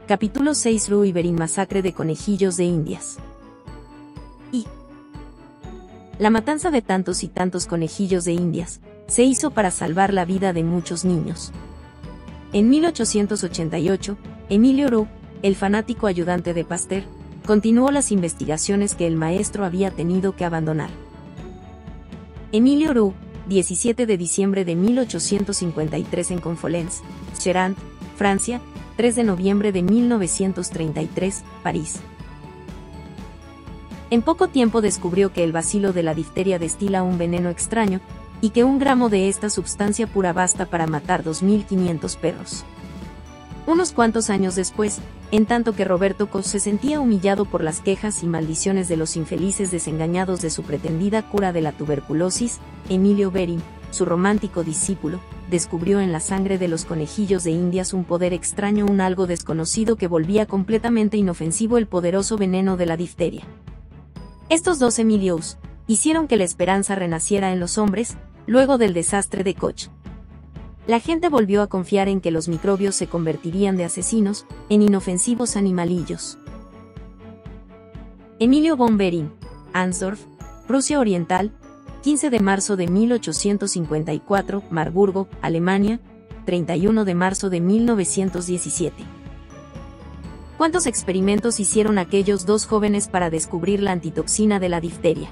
Capítulo 6. Rue Berin, masacre de conejillos de Indias. La matanza de tantos y tantos conejillos de Indias se hizo para salvar la vida de muchos niños. En 1888, Emilio Roux, el fanático ayudante de Pasteur, continuó las investigaciones que el maestro había tenido que abandonar. Emilio Roux, 17 de diciembre de 1853 en Conflans, Charente, Francia, 3 de noviembre de 1933, París. En poco tiempo descubrió que el bacilo de la difteria destila un veneno extraño, y que 1 gramo de esta sustancia pura basta para matar 2.500 perros. Unos cuantos años después, en tanto que Roberto Koch se sentía humillado por las quejas y maldiciones de los infelices desengañados de su pretendida cura de la tuberculosis, Emilio Berin, su romántico discípulo, descubrió en la sangre de los conejillos de Indias un poder extraño, un algo desconocido que volvía completamente inofensivo el poderoso veneno de la difteria. Estos dos Emilios hicieron que la esperanza renaciera en los hombres, luego del desastre de Koch. La gente volvió a confiar en que los microbios se convertirían de asesinos en inofensivos animalillos. Emilio von Berin, Ansdorf, Prusia Oriental, 15 de marzo de 1854, Marburgo, Alemania, 31 de marzo de 1917. ¿Cuántos experimentos hicieron aquellos dos jóvenes para descubrir la antitoxina de la difteria?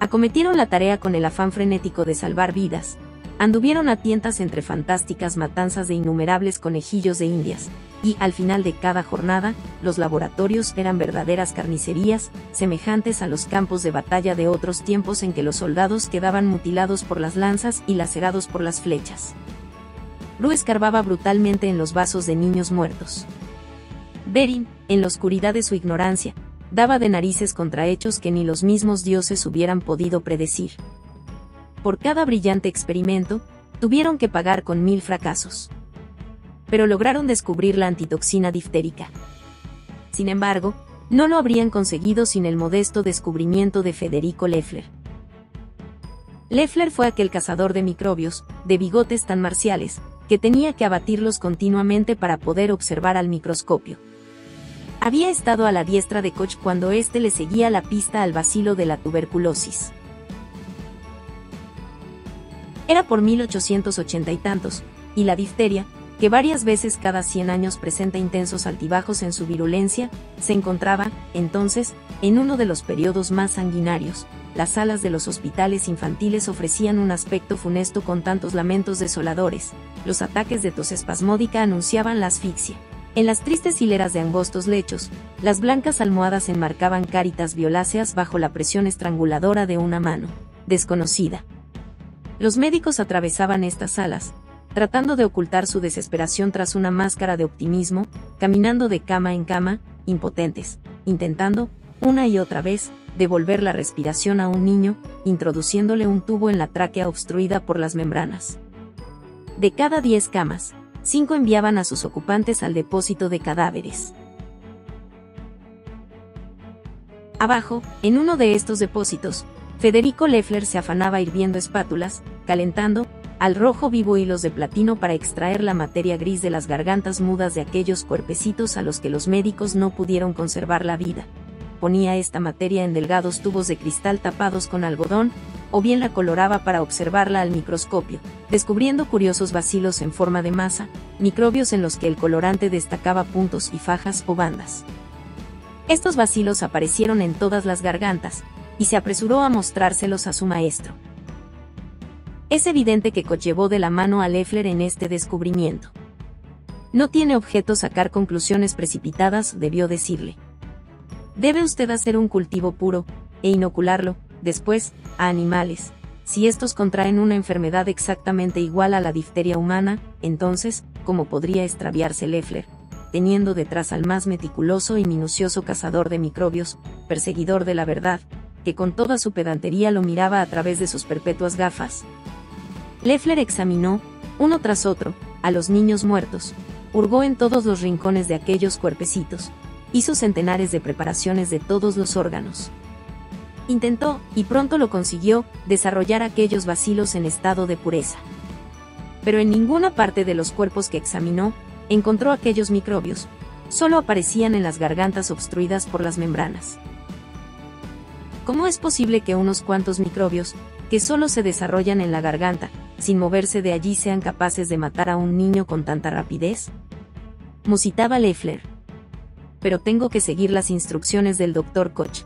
Acometieron la tarea con el afán frenético de salvar vidas. Anduvieron a tientas entre fantásticas matanzas de innumerables conejillos de Indias, y, al final de cada jornada, los laboratorios eran verdaderas carnicerías, semejantes a los campos de batalla de otros tiempos en que los soldados quedaban mutilados por las lanzas y lacerados por las flechas. Roux escarbaba brutalmente en los vasos de niños muertos. Berin, en la oscuridad de su ignorancia, daba de narices contra hechos que ni los mismos dioses hubieran podido predecir. Por cada brillante experimento, tuvieron que pagar con 1000 fracasos. Pero lograron descubrir la antitoxina diftérica. Sin embargo, no lo habrían conseguido sin el modesto descubrimiento de Federico Loeffler. Loeffler fue aquel cazador de microbios, de bigotes tan marciales, que tenía que abatirlos continuamente para poder observar al microscopio. Había estado a la diestra de Koch cuando éste le seguía la pista al bacilo de la tuberculosis. Era por 1880 y tantos, y la difteria, que varias veces cada 100 años presenta intensos altibajos en su virulencia, se encontraba, entonces, en uno de los periodos más sanguinarios. Las salas de los hospitales infantiles ofrecían un aspecto funesto con tantos lamentos desoladores. Los ataques de tos espasmódica anunciaban la asfixia. En las tristes hileras de angostos lechos, las blancas almohadas enmarcaban cáritas violáceas bajo la presión estranguladora de una mano desconocida. Los médicos atravesaban estas salas, tratando de ocultar su desesperación tras una máscara de optimismo, caminando de cama en cama, impotentes, intentando, una y otra vez, devolver la respiración a un niño, introduciéndole un tubo en la tráquea obstruida por las membranas. De cada 10 camas, 5 enviaban a sus ocupantes al depósito de cadáveres. Abajo, en uno de estos depósitos, Federico Loeffler se afanaba hirviendo espátulas, calentando, al rojo vivo hilos de platino para extraer la materia gris de las gargantas mudas de aquellos cuerpecitos a los que los médicos no pudieron conservar la vida. Ponía esta materia en delgados tubos de cristal tapados con algodón, o bien la coloraba para observarla al microscopio, descubriendo curiosos bacilos en forma de masa, microbios en los que el colorante destacaba puntos y fajas o bandas. Estos bacilos aparecieron en todas las gargantas, y se apresuró a mostrárselos a su maestro. Es evidente que Koch llevó de la mano a Loeffler en este descubrimiento. No tiene objeto sacar conclusiones precipitadas, debió decirle. Debe usted hacer un cultivo puro, e inocularlo, después, a animales. Si estos contraen una enfermedad exactamente igual a la difteria humana, entonces, ¿cómo podría extraviarse Loeffler, teniendo detrás al más meticuloso y minucioso cazador de microbios, perseguidor de la verdad, que con toda su pedantería lo miraba a través de sus perpetuas gafas? Loeffler examinó, uno tras otro, a los niños muertos, hurgó en todos los rincones de aquellos cuerpecitos, hizo centenares de preparaciones de todos los órganos. Intentó, y pronto lo consiguió, desarrollar aquellos bacilos en estado de pureza. Pero en ninguna parte de los cuerpos que examinó, encontró aquellos microbios, solo aparecían en las gargantas obstruidas por las membranas. ¿Cómo es posible que unos cuantos microbios, que solo se desarrollan en la garganta, sin moverse de allí, sean capaces de matar a un niño con tanta rapidez?, musitaba Leffler. Pero tengo que seguir las instrucciones del Dr. Koch.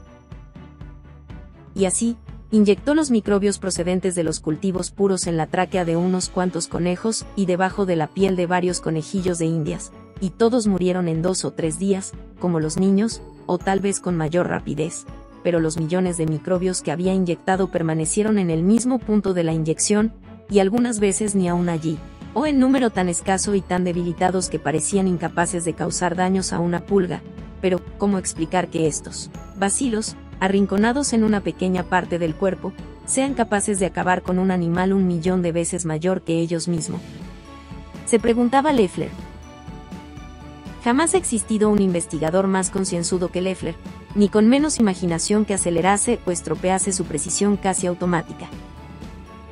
Y así, inyectó los microbios procedentes de los cultivos puros en la tráquea de unos cuantos conejos y debajo de la piel de varios conejillos de Indias, y todos murieron en 2 o 3 días, como los niños, o tal vez con mayor rapidez, pero los millones de microbios que había inyectado permanecieron en el mismo punto de la inyección, y algunas veces ni aún allí, o en número tan escaso y tan debilitados que parecían incapaces de causar daños a una pulga. Pero, ¿cómo explicar que estos bacilos, arrinconados en una pequeña parte del cuerpo, sean capaces de acabar con un animal 1.000.000 de veces mayor que ellos mismos?, se preguntaba Leffler. Jamás ha existido un investigador más concienzudo que Leffler, ni con menos imaginación que acelerase o estropease su precisión casi automática.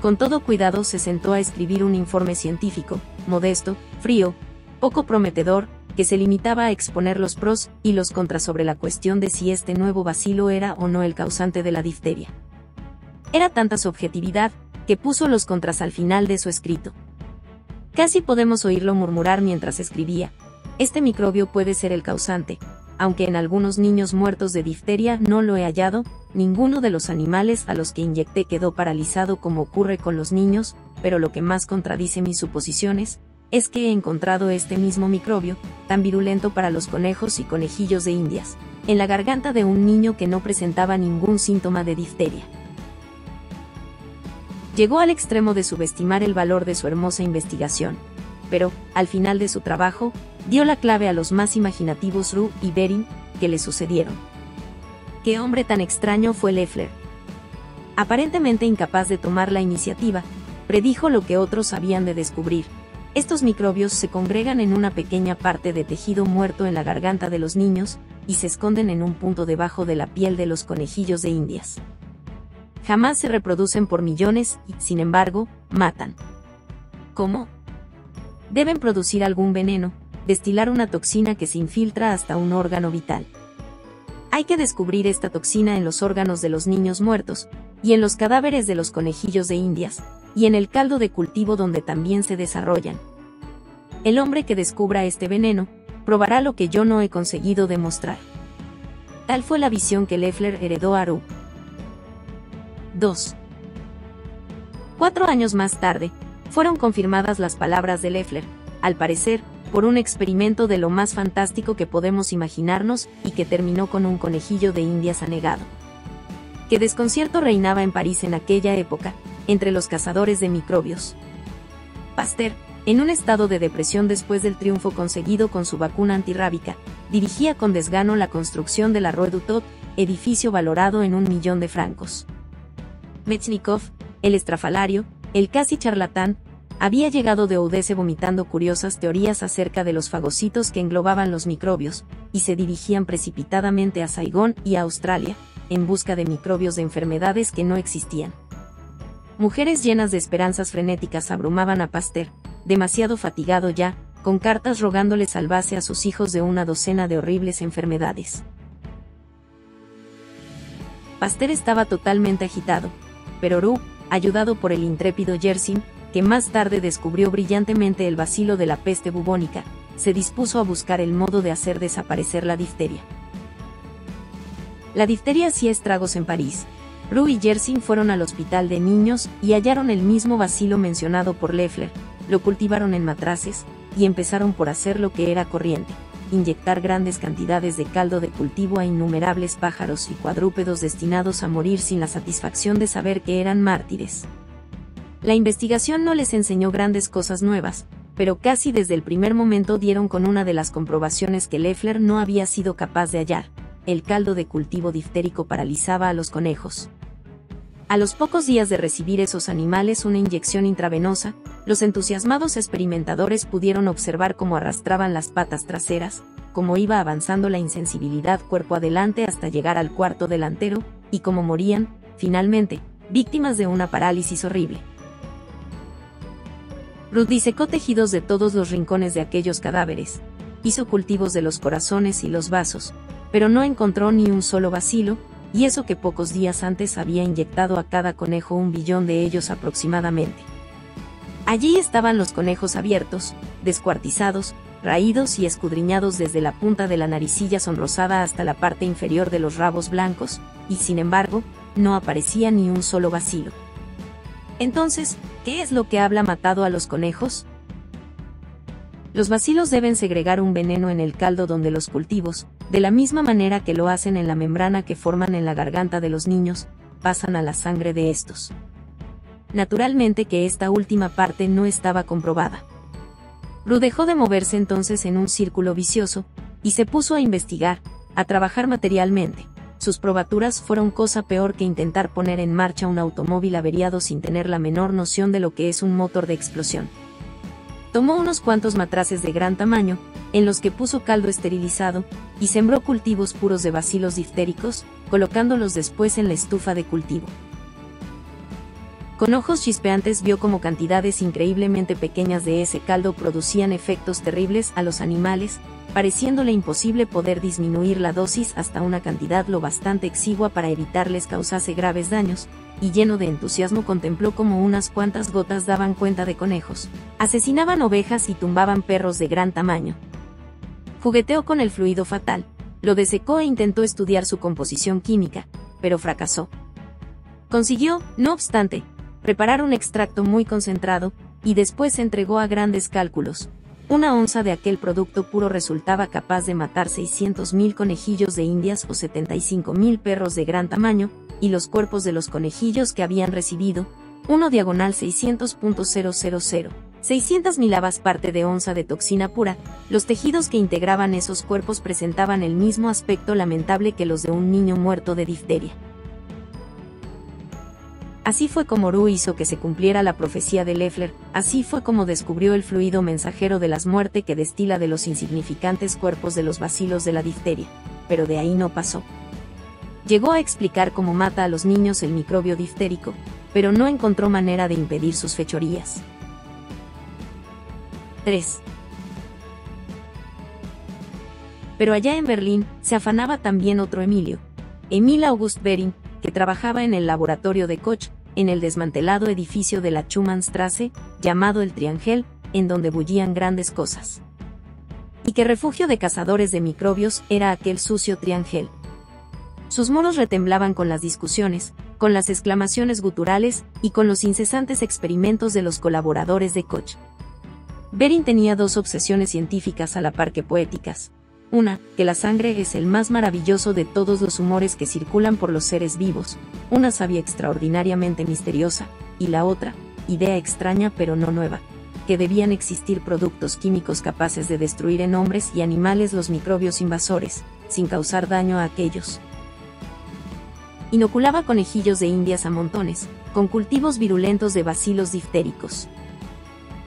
Con todo cuidado se sentó a escribir un informe científico, modesto, frío, poco prometedor, que se limitaba a exponer los pros y los contras sobre la cuestión de si este nuevo bacilo era o no el causante de la difteria. Era tanta su objetividad, que puso los contras al final de su escrito. Casi podemos oírlo murmurar mientras escribía: este microbio puede ser el causante, aunque en algunos niños muertos de difteria no lo he hallado. Ninguno de los animales a los que inyecté quedó paralizado como ocurre con los niños, pero lo que más contradice mis suposiciones es que he encontrado este mismo microbio, tan virulento para los conejos y conejillos de Indias, en la garganta de un niño que no presentaba ningún síntoma de difteria. Llegó al extremo de subestimar el valor de su hermosa investigación, pero, al final de su trabajo, dio la clave a los más imaginativos Roux y Bering que le sucedieron. ¡Qué hombre tan extraño fue Leffler! Aparentemente incapaz de tomar la iniciativa, predijo lo que otros habían de descubrir. Estos microbios se congregan en una pequeña parte de tejido muerto en la garganta de los niños, y se esconden en un punto debajo de la piel de los conejillos de Indias. Jamás se reproducen por millones y, sin embargo, matan. ¿Cómo? Deben producir algún veneno, destilar una toxina que se infiltra hasta un órgano vital. Hay que descubrir esta toxina en los órganos de los niños muertos, y en los cadáveres de los conejillos de Indias, y en el caldo de cultivo donde también se desarrollan. El hombre que descubra este veneno, probará lo que yo no he conseguido demostrar. Tal fue la visión que Leffler heredó a Roux. 2. 4 años más tarde, fueron confirmadas las palabras de Leffler, al parecer, por un experimento de lo más fantástico que podemos imaginarnos y que terminó con un conejillo de Indias anegado. Qué desconcierto reinaba en París en aquella época, entre los cazadores de microbios. Pasteur, en un estado de depresión después del triunfo conseguido con su vacuna antirrábica, dirigía con desgano la construcción de la Rue du Tot, edificio valorado en 1.000.000 de francos. Metchnikoff, el estrafalario, el casi charlatán, había llegado de Eudese vomitando curiosas teorías acerca de los fagocitos que englobaban los microbios, y se dirigían precipitadamente a Saigón y a Australia, en busca de microbios de enfermedades que no existían. Mujeres llenas de esperanzas frenéticas abrumaban a Pasteur, demasiado fatigado ya, con cartas rogándole salvase a sus hijos de una docena de horribles enfermedades. Pasteur estaba totalmente agitado, pero Roux, ayudado por el intrépido Yersin, que más tarde descubrió brillantemente el bacilo de la peste bubónica, se dispuso a buscar el modo de hacer desaparecer la difteria. La difteria hacía estragos en París. Roux y Yersin fueron al hospital de niños y hallaron el mismo bacilo mencionado por Leffler, lo cultivaron en matraces, y empezaron por hacer lo que era corriente: inyectar grandes cantidades de caldo de cultivo a innumerables pájaros y cuadrúpedos destinados a morir sin la satisfacción de saber que eran mártires. La investigación no les enseñó grandes cosas nuevas, pero casi desde el primer momento dieron con una de las comprobaciones que Leffler no había sido capaz de hallar: el caldo de cultivo diftérico paralizaba a los conejos. A los pocos días de recibir esos animales una inyección intravenosa, los entusiasmados experimentadores pudieron observar cómo arrastraban las patas traseras, cómo iba avanzando la insensibilidad cuerpo adelante hasta llegar al cuarto delantero, y cómo morían, finalmente, víctimas de una parálisis horrible. Roux disecó tejidos de todos los rincones de aquellos cadáveres, hizo cultivos de los corazones y los vasos, pero no encontró ni un solo bacilo, y eso que pocos días antes había inyectado a cada conejo 1 billón de ellos aproximadamente. Allí estaban los conejos abiertos, descuartizados, raídos y escudriñados desde la punta de la naricilla sonrosada hasta la parte inferior de los rabos blancos, y sin embargo, no aparecía ni un solo bacilo. Entonces, ¿qué es lo que habla matado a los conejos? Los bacilos deben segregar un veneno en el caldo donde los cultivos, de la misma manera que lo hacen en la membrana que forman en la garganta de los niños, pasan a la sangre de estos. Naturalmente que esta última parte no estaba comprobada. Ru dejó de moverse entonces en un círculo vicioso, y se puso a investigar, a trabajar materialmente. Sus probaturas fueron cosa peor que intentar poner en marcha un automóvil averiado sin tener la menor noción de lo que es un motor de explosión. Tomó unos cuantos matraces de gran tamaño, en los que puso caldo esterilizado, y sembró cultivos puros de bacilos diftéricos, colocándolos después en la estufa de cultivo. Con ojos chispeantes vio cómo cantidades increíblemente pequeñas de ese caldo producían efectos terribles a los animales, pareciéndole imposible poder disminuir la dosis hasta una cantidad lo bastante exigua para evitarles causase graves daños, y lleno de entusiasmo contempló cómo unas cuantas gotas daban cuenta de conejos, asesinaban ovejas y tumbaban perros de gran tamaño. Jugueteó con el fluido fatal, lo desecó e intentó estudiar su composición química, pero fracasó. Consiguió, no obstante, preparar un extracto muy concentrado, y después entregó a grandes cálculos. 1 onza de aquel producto puro resultaba capaz de matar 600.000 conejillos de Indias o 75.000 perros de gran tamaño, y los cuerpos de los conejillos que habían recibido, 1/600.000, 600 milavas parte de onza de toxina pura, los tejidos que integraban esos cuerpos presentaban el mismo aspecto lamentable que los de un niño muerto de difteria. Así fue como Ru hizo que se cumpliera la profecía de Loeffler, así fue como descubrió el fluido mensajero de las muertes que destila de los insignificantes cuerpos de los bacilos de la difteria, pero de ahí no pasó. Llegó a explicar cómo mata a los niños el microbio diftérico, pero no encontró manera de impedir sus fechorías. 3. Pero allá en Berlín, se afanaba también otro Emilio, Emil August Behring, que trabajaba en el laboratorio de Koch, en el desmantelado edificio de la Schumannstrasse, llamado el Triangel, en donde bullían grandes cosas. Y qué refugio de cazadores de microbios era aquel sucio Triangel. Sus muros retemblaban con las discusiones, con las exclamaciones guturales y con los incesantes experimentos de los colaboradores de Koch. Behring tenía 2 obsesiones científicas a la par que poéticas. Una, que la sangre es el más maravilloso de todos los humores que circulan por los seres vivos, una savia extraordinariamente misteriosa, y la otra, idea extraña pero no nueva, que debían existir productos químicos capaces de destruir en hombres y animales los microbios invasores, sin causar daño a aquellos. Inoculaba conejillos de Indias a montones, con cultivos virulentos de bacilos diftéricos.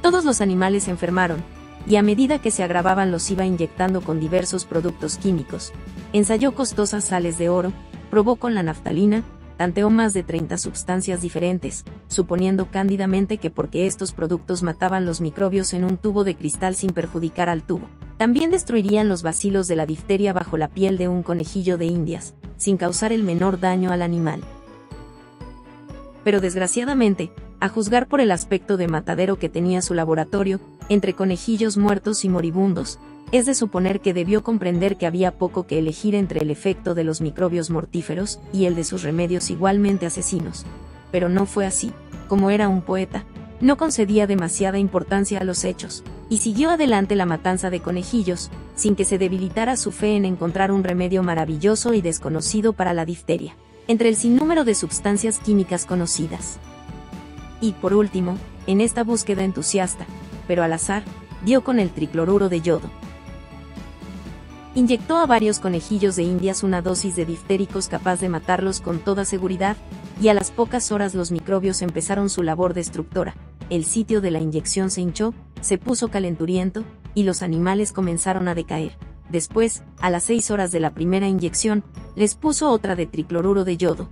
Todos los animales se enfermaron, y a medida que se agravaban los iba inyectando con diversos productos químicos. Ensayó costosas sales de oro, probó con la naftalina, tanteó más de 30 sustancias diferentes, suponiendo cándidamente que porque estos productos mataban los microbios en un tubo de cristal sin perjudicar al tubo, también destruirían los bacilos de la difteria bajo la piel de un conejillo de Indias, sin causar el menor daño al animal. Pero desgraciadamente, a juzgar por el aspecto de matadero que tenía su laboratorio, entre conejillos muertos y moribundos, es de suponer que debió comprender que había poco que elegir entre el efecto de los microbios mortíferos y el de sus remedios igualmente asesinos. Pero no fue así. Como era un poeta, no concedía demasiada importancia a los hechos, y siguió adelante la matanza de conejillos, sin que se debilitara su fe en encontrar un remedio maravilloso y desconocido para la difteria, entre el sinnúmero de sustancias químicas conocidas. Y por último, en esta búsqueda entusiasta, pero al azar, dio con el tricloruro de yodo. Inyectó a varios conejillos de Indias una dosis de diftéricos capaz de matarlos con toda seguridad, y a las pocas horas los microbios empezaron su labor destructora. El sitio de la inyección se hinchó, se puso calenturiento, y los animales comenzaron a decaer. Después, a las 6 horas de la primera inyección, les puso otra de tricloruro de yodo.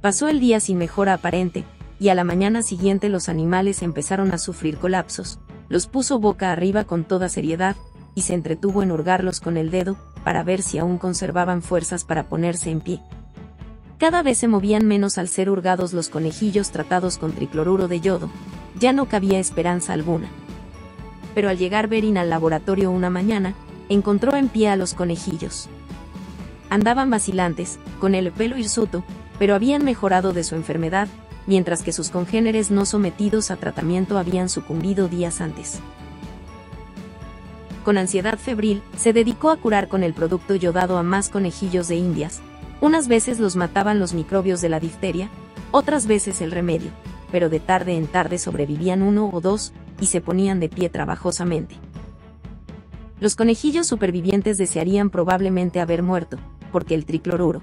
Pasó el día sin mejora aparente, y a la mañana siguiente los animales empezaron a sufrir colapsos. Los puso boca arriba con toda seriedad, y se entretuvo en hurgarlos con el dedo, para ver si aún conservaban fuerzas para ponerse en pie. Cada vez se movían menos al ser hurgados los conejillos tratados con tricloruro de yodo. Ya no cabía esperanza alguna. Pero al llegar Bering al laboratorio una mañana, encontró en pie a los conejillos. Andaban vacilantes, con el pelo hirsuto, pero habían mejorado de su enfermedad, mientras que sus congéneres no sometidos a tratamiento habían sucumbido días antes. Con ansiedad febril, se dedicó a curar con el producto yodado a más conejillos de Indias. Unas veces los mataban los microbios de la difteria, otras veces el remedio, pero de tarde en tarde sobrevivían 1 o 2, y se ponían de pie trabajosamente. Los conejillos supervivientes desearían probablemente haber muerto, porque el tricloruro,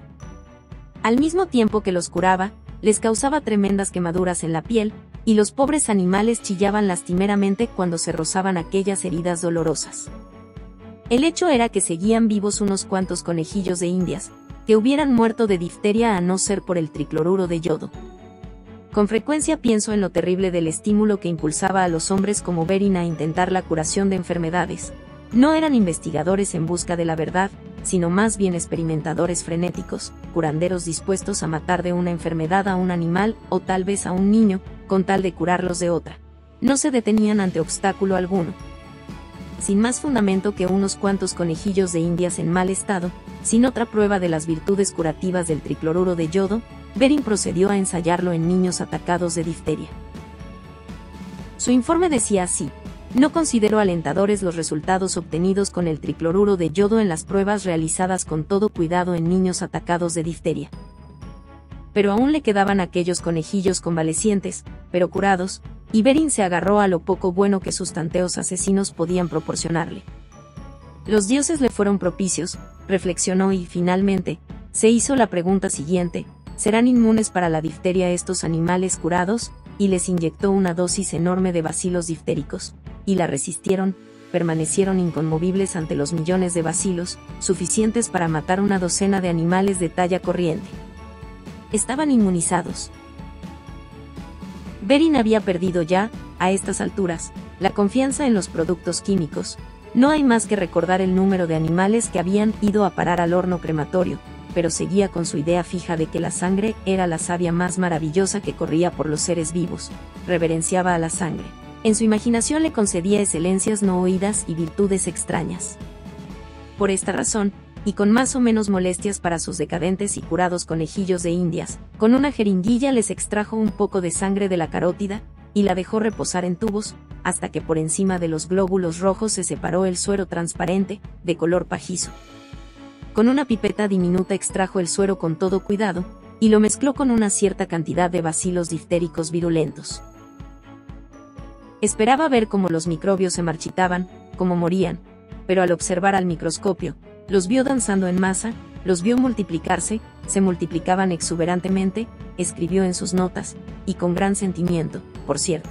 al mismo tiempo que los curaba, les causaba tremendas quemaduras en la piel, y los pobres animales chillaban lastimeramente cuando se rozaban aquellas heridas dolorosas. El hecho era que seguían vivos unos cuantos conejillos de Indias, que hubieran muerto de difteria a no ser por el tricloruro de yodo. Con frecuencia pienso en lo terrible del estímulo que impulsaba a los hombres como Bering a intentar la curación de enfermedades. No eran investigadores en busca de la verdad, sino más bien experimentadores frenéticos, curanderos dispuestos a matar de una enfermedad a un animal o tal vez a un niño, con tal de curarlos de otra. No se detenían ante obstáculo alguno. Sin más fundamento que unos cuantos conejillos de Indias en mal estado, sin otra prueba de las virtudes curativas del tricloruro de yodo, Bering procedió a ensayarlo en niños atacados de difteria. Su informe decía así: no considero alentadores los resultados obtenidos con el tricloruro de yodo en las pruebas realizadas con todo cuidado en niños atacados de difteria. Pero aún le quedaban aquellos conejillos convalecientes, pero curados, y Bering se agarró a lo poco bueno que sus tanteos asesinos podían proporcionarle. Los dioses le fueron propicios, reflexionó y, finalmente, se hizo la pregunta siguiente: ¿serán inmunes para la difteria estos animales curados? Y les inyectó una dosis enorme de bacilos diftéricos, y la resistieron, permanecieron inconmovibles ante los millones de bacilos, suficientes para matar una docena de animales de talla corriente. Estaban inmunizados. Bering había perdido ya, a estas alturas, la confianza en los productos químicos. No hay más que recordar el número de animales que habían ido a parar al horno crematorio, pero seguía con su idea fija de que la sangre era la savia más maravillosa que corría por los seres vivos. Reverenciaba a la sangre. En su imaginación le concedía excelencias no oídas y virtudes extrañas. Por esta razón, y con más o menos molestias para sus decadentes y curados conejillos de Indias, con una jeringuilla les extrajo un poco de sangre de la carótida, y la dejó reposar en tubos, hasta que por encima de los glóbulos rojos se separó el suero transparente, de color pajizo. Con una pipeta diminuta extrajo el suero con todo cuidado, y lo mezcló con una cierta cantidad de bacilos diftéricos virulentos. Esperaba ver cómo los microbios se marchitaban, cómo morían, pero al observar al microscopio, los vio danzando en masa, los vio multiplicarse, se multiplicaban exuberantemente, escribió en sus notas, y con gran sentimiento, por cierto.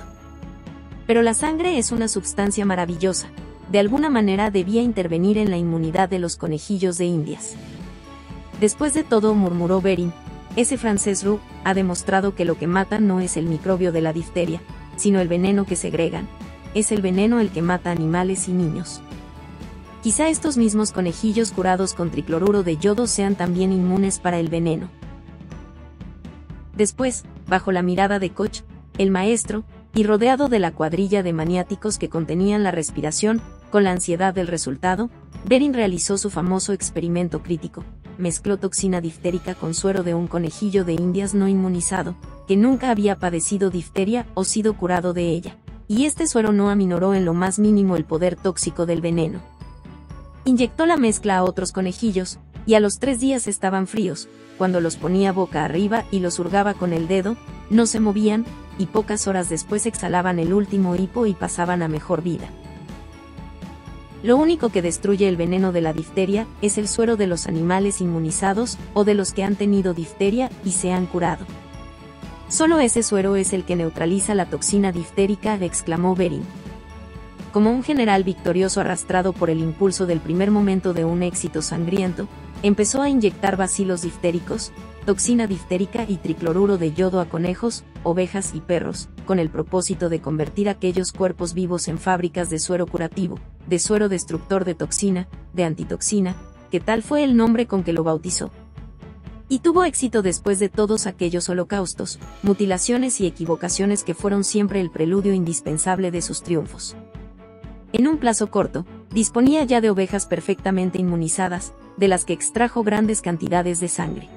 Pero la sangre es una substancia maravillosa. De alguna manera debía intervenir en la inmunidad de los conejillos de Indias. Después de todo, murmuró Bering, ese francés Roux ha demostrado que lo que mata no es el microbio de la difteria, sino el veneno que segregan. Es el veneno el que mata animales y niños. Quizá estos mismos conejillos curados con tricloruro de yodo sean también inmunes para el veneno. Después, bajo la mirada de Koch, el maestro, y rodeado de la cuadrilla de maniáticos que contenían la respiración, con la ansiedad del resultado, Bering realizó su famoso experimento crítico. Mezcló toxina diftérica con suero de un conejillo de Indias no inmunizado, que nunca había padecido difteria o sido curado de ella, y este suero no aminoró en lo más mínimo el poder tóxico del veneno. Inyectó la mezcla a otros conejillos, y a los 3 días estaban fríos. Cuando los ponía boca arriba y los hurgaba con el dedo, no se movían, y pocas horas después exhalaban el último hipo y pasaban a mejor vida. Lo único que destruye el veneno de la difteria es el suero de los animales inmunizados o de los que han tenido difteria y se han curado. Solo ese suero es el que neutraliza la toxina diftérica, exclamó Bering. Como un general victorioso arrastrado por el impulso del primer momento de un éxito sangriento, empezó a inyectar bacilos diftéricos, toxina diftérica y tricloruro de yodo a conejos, ovejas y perros, con el propósito de convertir aquellos cuerpos vivos en fábricas de suero curativo, de suero destructor de toxina, de antitoxina, que tal fue el nombre con que lo bautizó. Y tuvo éxito después de todos aquellos holocaustos, mutilaciones y equivocaciones que fueron siempre el preludio indispensable de sus triunfos. En un plazo corto, disponía ya de ovejas perfectamente inmunizadas, de las que extrajo grandes cantidades de sangre.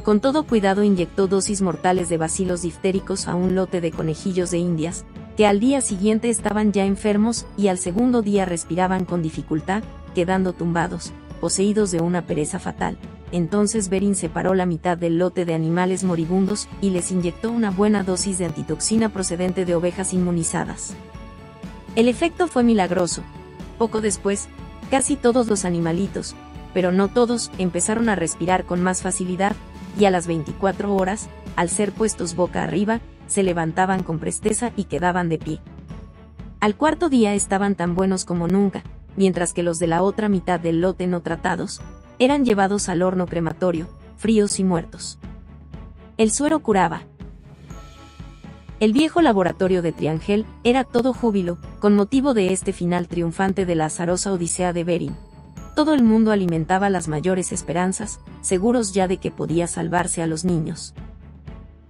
Con todo cuidado inyectó dosis mortales de bacilos diftéricos a un lote de conejillos de Indias, que al día siguiente estaban ya enfermos y al segundo día respiraban con dificultad, quedando tumbados, poseídos de una pereza fatal. Entonces Bering separó la mitad del lote de animales moribundos y les inyectó una buena dosis de antitoxina procedente de ovejas inmunizadas. El efecto fue milagroso. Poco después, casi todos los animalitos, pero no todos, empezaron a respirar con más facilidad, y a las 24 horas, al ser puestos boca arriba, se levantaban con presteza y quedaban de pie. Al cuarto día estaban tan buenos como nunca, mientras que los de la otra mitad del lote no tratados, eran llevados al horno crematorio, fríos y muertos. El suero curaba. El viejo laboratorio de Triangel era todo júbilo, con motivo de este final triunfante de la azarosa odisea de Bering. Todo el mundo alimentaba las mayores esperanzas, seguros ya de que podía salvarse a los niños.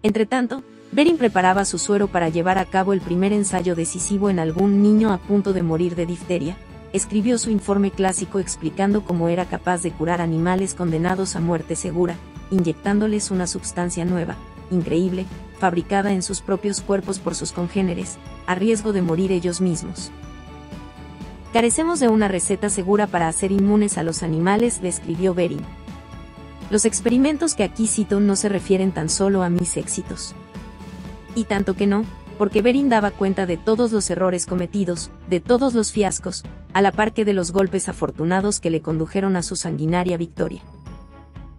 Entretanto, Bering preparaba su suero para llevar a cabo el primer ensayo decisivo en algún niño a punto de morir de difteria. Escribió su informe clásico explicando cómo era capaz de curar animales condenados a muerte segura, inyectándoles una sustancia nueva, increíble, fabricada en sus propios cuerpos por sus congéneres, a riesgo de morir ellos mismos. Carecemos de una receta segura para hacer inmunes a los animales, describió Bering. Los experimentos que aquí cito no se refieren tan solo a mis éxitos. Y tanto que no, porque Bering daba cuenta de todos los errores cometidos, de todos los fiascos, a la par que de los golpes afortunados que le condujeron a su sanguinaria victoria.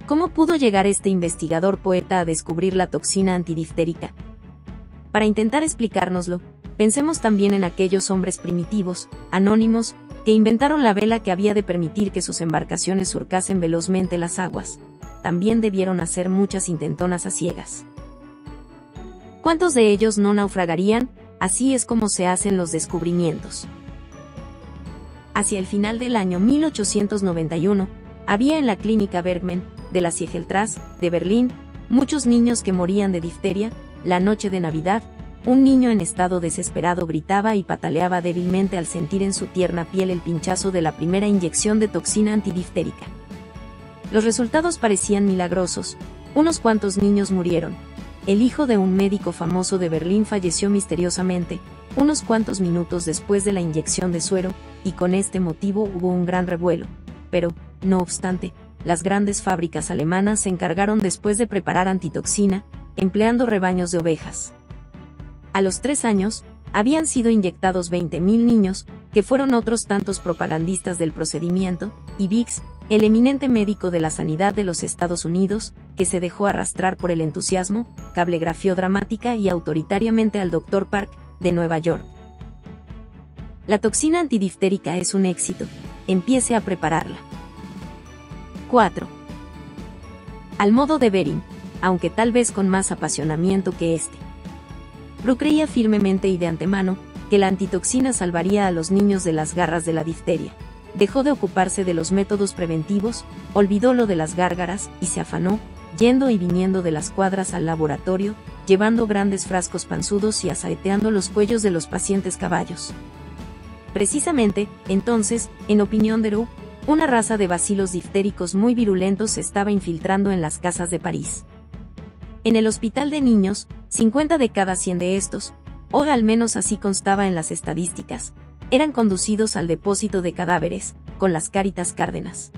¿Cómo pudo llegar este investigador poeta a descubrir la toxina antidiftérica? Para intentar explicárnoslo, pensemos también en aquellos hombres primitivos, anónimos, que inventaron la vela que había de permitir que sus embarcaciones surcasen velozmente las aguas. También debieron hacer muchas intentonas a ciegas. ¿Cuántos de ellos no naufragarían? Así es como se hacen los descubrimientos. Hacia el final del año 1891, había en la clínica Bergman, de la Siegeltrasse, de Berlín, muchos niños que morían de difteria. La noche de Navidad, un niño en estado desesperado gritaba y pataleaba débilmente al sentir en su tierna piel el pinchazo de la primera inyección de toxina antidiftérica. Los resultados parecían milagrosos. Unos cuantos niños murieron. El hijo de un médico famoso de Berlín falleció misteriosamente, unos cuantos minutos después de la inyección de suero, y con este motivo hubo un gran revuelo. Pero, no obstante, las grandes fábricas alemanas se encargaron después de preparar antitoxina, empleando rebaños de ovejas. A los 3 años, habían sido inyectados 20.000 niños, que fueron otros tantos propagandistas del procedimiento, y Biggs, el eminente médico de la sanidad de los Estados Unidos, que se dejó arrastrar por el entusiasmo, cablegrafió dramática y autoritariamente al Dr. Park, de Nueva York. La toxina antidiftérica es un éxito, empiece a prepararla. 4. Al modo de Bering, aunque tal vez con más apasionamiento que este. Bru creía firmemente y de antemano, que la antitoxina salvaría a los niños de las garras de la difteria. Dejó de ocuparse de los métodos preventivos, olvidó lo de las gárgaras, y se afanó, yendo y viniendo de las cuadras al laboratorio, llevando grandes frascos panzudos y asaeteando los cuellos de los pacientes caballos. Precisamente, entonces, en opinión de Bru, una raza de bacilos diftéricos muy virulentos se estaba infiltrando en las casas de París. En el hospital de niños, 50 de cada 100 de estos, o al menos así constaba en las estadísticas, eran conducidos al depósito de cadáveres, con las Cáritas Cárdenas.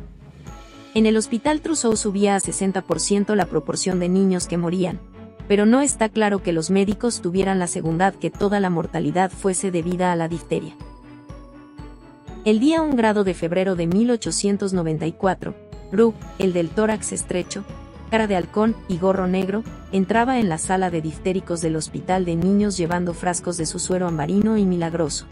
En el hospital Trousseau subía a 60% la proporción de niños que morían, pero no está claro que los médicos tuvieran la seguridad que toda la mortalidad fuese debida a la difteria. El día 1 grado de febrero de 1894, Bru, el del tórax estrecho, cara de halcón y gorro negro, entraba en la sala de diftéricos del hospital de niños llevando frascos de su suero ambarino y milagroso.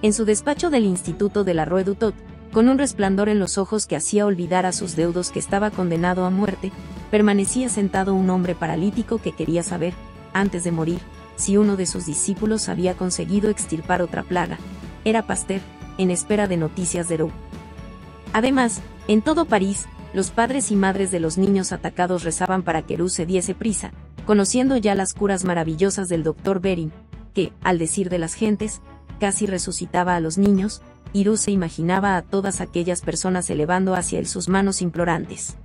En su despacho del Instituto de la Rue du Tot, con un resplandor en los ojos que hacía olvidar a sus deudos que estaba condenado a muerte, permanecía sentado un hombre paralítico que quería saber, antes de morir, si uno de sus discípulos había conseguido extirpar otra plaga. Era Pasteur, en espera de noticias de Roux. Además, en todo París, los padres y madres de los niños atacados rezaban para que Roux se diese prisa, conociendo ya las curas maravillosas del doctor Bérin, que, al decir de las gentes, casi resucitaba a los niños, y Roux se imaginaba a todas aquellas personas elevando hacia él sus manos implorantes.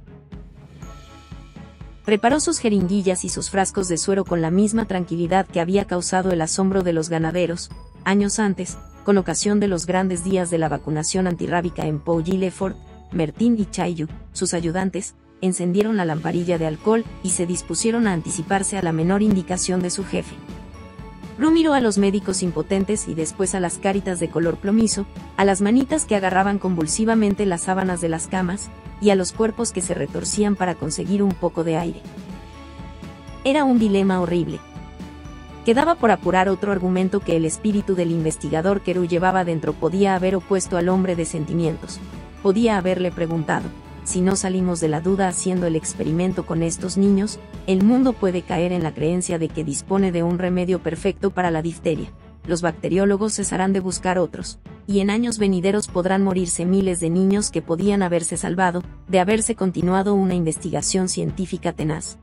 Preparó sus jeringuillas y sus frascos de suero con la misma tranquilidad que había causado el asombro de los ganaderos, años antes, con ocasión de los grandes días de la vacunación antirrábica en Pouilly-le-Fort. Mertin y Chaillu, sus ayudantes, encendieron la lamparilla de alcohol y se dispusieron a anticiparse a la menor indicación de su jefe. Roux miró a los médicos impotentes y después a las caritas de color plomizo, a las manitas que agarraban convulsivamente las sábanas de las camas, y a los cuerpos que se retorcían para conseguir un poco de aire. Era un dilema horrible. Quedaba por apurar otro argumento que el espíritu del investigador que Roux llevaba dentro podía haber opuesto al hombre de sentimientos. Podía haberle preguntado: si no salimos de la duda haciendo el experimento con estos niños, el mundo puede caer en la creencia de que dispone de un remedio perfecto para la difteria. Los bacteriólogos cesarán de buscar otros, y en años venideros podrán morirse miles de niños que podían haberse salvado, de haberse continuado una investigación científica tenaz.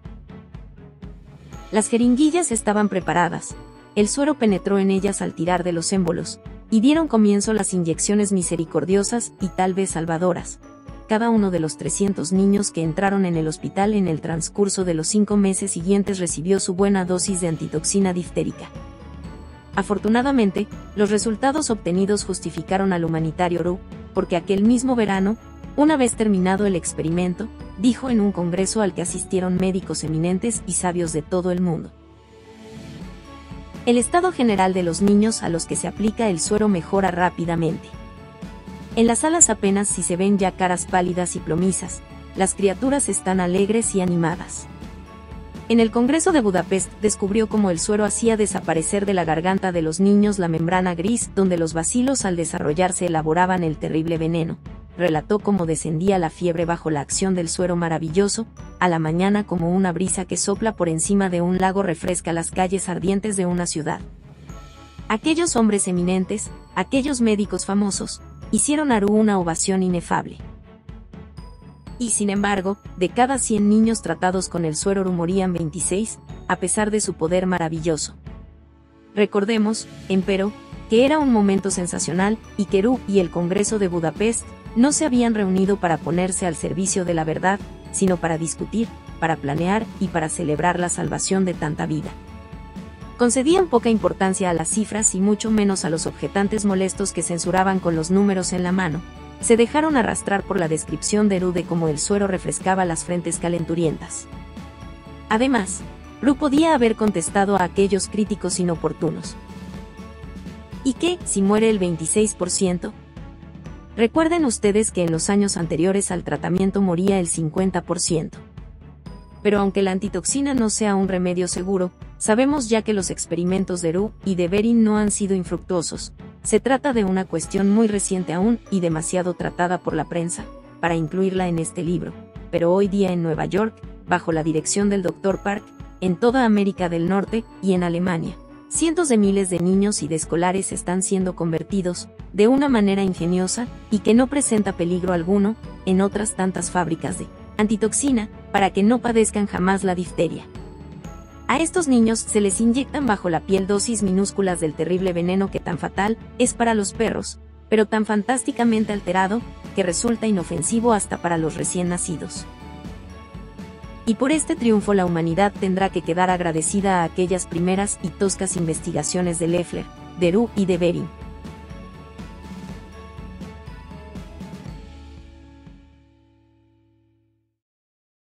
Las jeringuillas estaban preparadas, el suero penetró en ellas al tirar de los émbolos, y dieron comienzo las inyecciones misericordiosas y tal vez salvadoras. Cada uno de los 300 niños que entraron en el hospital en el transcurso de los 5 meses siguientes recibió su buena dosis de antitoxina diftérica. Afortunadamente, los resultados obtenidos justificaron al humanitario Roux, porque aquel mismo verano, una vez terminado el experimento, dijo en un congreso al que asistieron médicos eminentes y sabios de todo el mundo: el estado general de los niños a los que se aplica el suero mejora rápidamente. En las salas apenas si se ven ya caras pálidas y plomizas, las criaturas están alegres y animadas. En el Congreso de Budapest descubrió cómo el suero hacía desaparecer de la garganta de los niños la membrana gris donde los bacilos al desarrollarse elaboraban el terrible veneno. Relató cómo descendía la fiebre bajo la acción del suero maravilloso, a la mañana como una brisa que sopla por encima de un lago refresca las calles ardientes de una ciudad. Aquellos hombres eminentes, aquellos médicos famosos, hicieron a Roux una ovación inefable. Y sin embargo, de cada 100 niños tratados con el suero Roux morían 26, a pesar de su poder maravilloso. Recordemos, empero, que era un momento sensacional, y que Roux y el Congreso de Budapest no se habían reunido para ponerse al servicio de la verdad, sino para discutir, para planear y para celebrar la salvación de tanta vida. Concedían poca importancia a las cifras y mucho menos a los objetantes molestos que censuraban con los números en la mano. Se dejaron arrastrar por la descripción de Roux de cómo el suero refrescaba las frentes calenturientas. Además, Roux podía haber contestado a aquellos críticos inoportunos: ¿y qué, si muere el 26%? Recuerden ustedes que en los años anteriores al tratamiento moría el 50%. Pero aunque la antitoxina no sea un remedio seguro, sabemos ya que los experimentos de Roux y de Bérin no han sido infructuosos. Se trata de una cuestión muy reciente aún y demasiado tratada por la prensa, para incluirla en este libro. Pero hoy día en Nueva York, bajo la dirección del Dr. Park, en toda América del Norte y en Alemania, cientos de miles de niños y de escolares están siendo convertidos, de una manera ingeniosa, y que no presenta peligro alguno, en otras tantas fábricas de antitoxina, para que no padezcan jamás la difteria. A estos niños se les inyectan bajo la piel dosis minúsculas del terrible veneno que tan fatal es para los perros, pero tan fantásticamente alterado, que resulta inofensivo hasta para los recién nacidos. Y por este triunfo la humanidad tendrá que quedar agradecida a aquellas primeras y toscas investigaciones de Loeffler, de Roux y de Bérin.